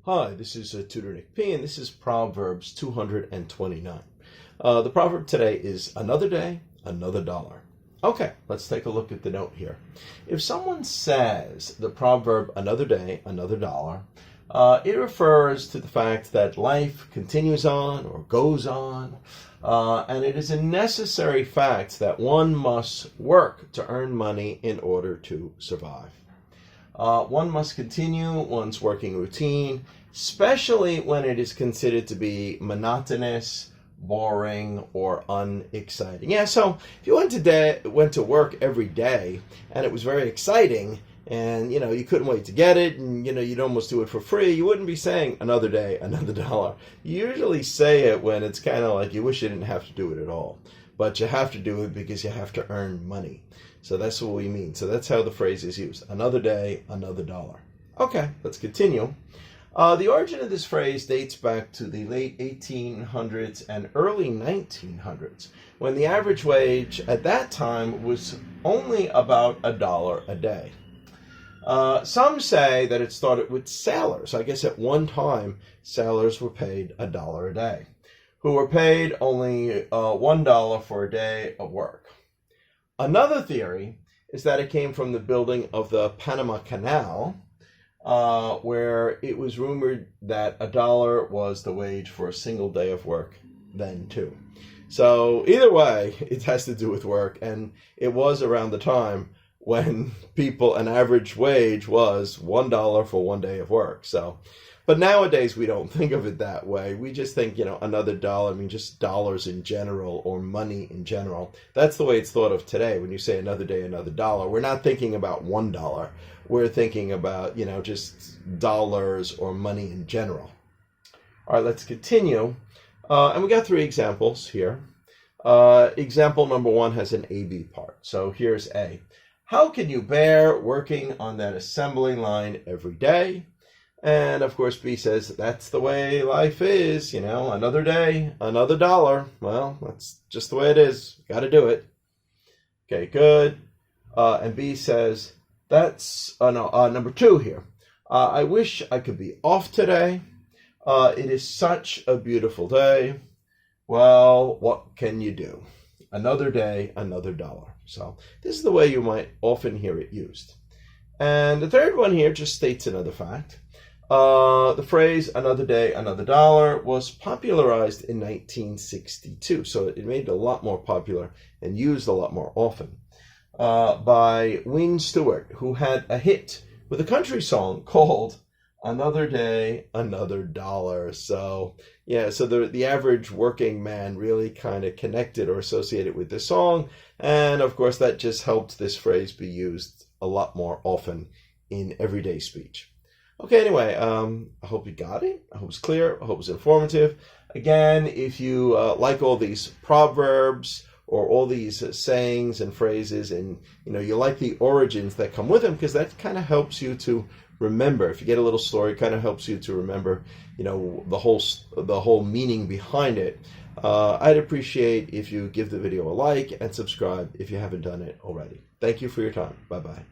Hi, this is Tutor Nick P, and this is Proverbs 229. The proverb today is another day, another dollar. Okay, let's take a look at the note here. If someone says the proverb another day, another dollar, it refers to the fact that life continues on or goes on, and it is a necessary fact that one must work to earn money in order to survive. One must continue one's working routine, especially when it is considered to be monotonous, boring, or unexciting. Yeah, so if you went to work every day and it was very exciting and, you couldn't wait to get it and, you'd almost do it for free, you wouldn't be saying another day, another dollar. You usually say it when it's kind of like you wish you didn't have to do it at all. But you have to do it because you have to earn money. So that's what we mean. So that's how the phrase is used. Another day, another dollar. Okay, let's continue. The origin of this phrase dates back to the late 1800s and early 1900s, when the average wage at that time was only about $1 a day. Some say that it started with sailors. I guess at one time, sailors were paid $1 a day, who were paid only $1 for a day of work. Another theory is that it came from the building of the Panama Canal, where it was rumored that $1 was the wage for a single day of work then too. So either way, it has to do with work, and it was around the time when an average wage was $1 for one day of work. But nowadays we don't think of it that way. We just think, another dollar, just dollars in general or money in general. That's the way it's thought of today. When you say another day, another dollar, we're not thinking about $1. We're thinking about, just dollars or money in general. All right, let's continue. And we got 3 examples here. Example number 1 has an A-B part. So here's A. How can you bear working on that assembly line every day? And of course, B says, that's the way life is, another day, another dollar. Well, that's just the way it is. Got to do it. Okay, good. And B says, that's number 2 here. I wish I could be off today. It is such a beautiful day. Well, what can you do? Another day, another dollar. So this is the way you might often hear it used. And the third one here just states another fact. The phrase another day, another dollar was popularized in 1962. So it made it a lot more popular and used a lot more often by Wayne Stewart, who had a hit with a country song called Another Day, Another Dollar. So yeah, so the average working man really kind of connected or associated with this song. And of course, that just helped this phrase be used a lot more often in everyday speech. Okay, anyway, I hope you got it. I hope it's clear. I hope it's informative. Again, if you like all these proverbs or all these sayings and phrases, and you like the origins that come with them, because that kind of helps you to remember. If you get a little story, it kind of helps you to remember, the whole meaning behind it. I'd appreciate if you give the video a like and subscribe if you haven't done it already. Thank you for your time. Bye-bye.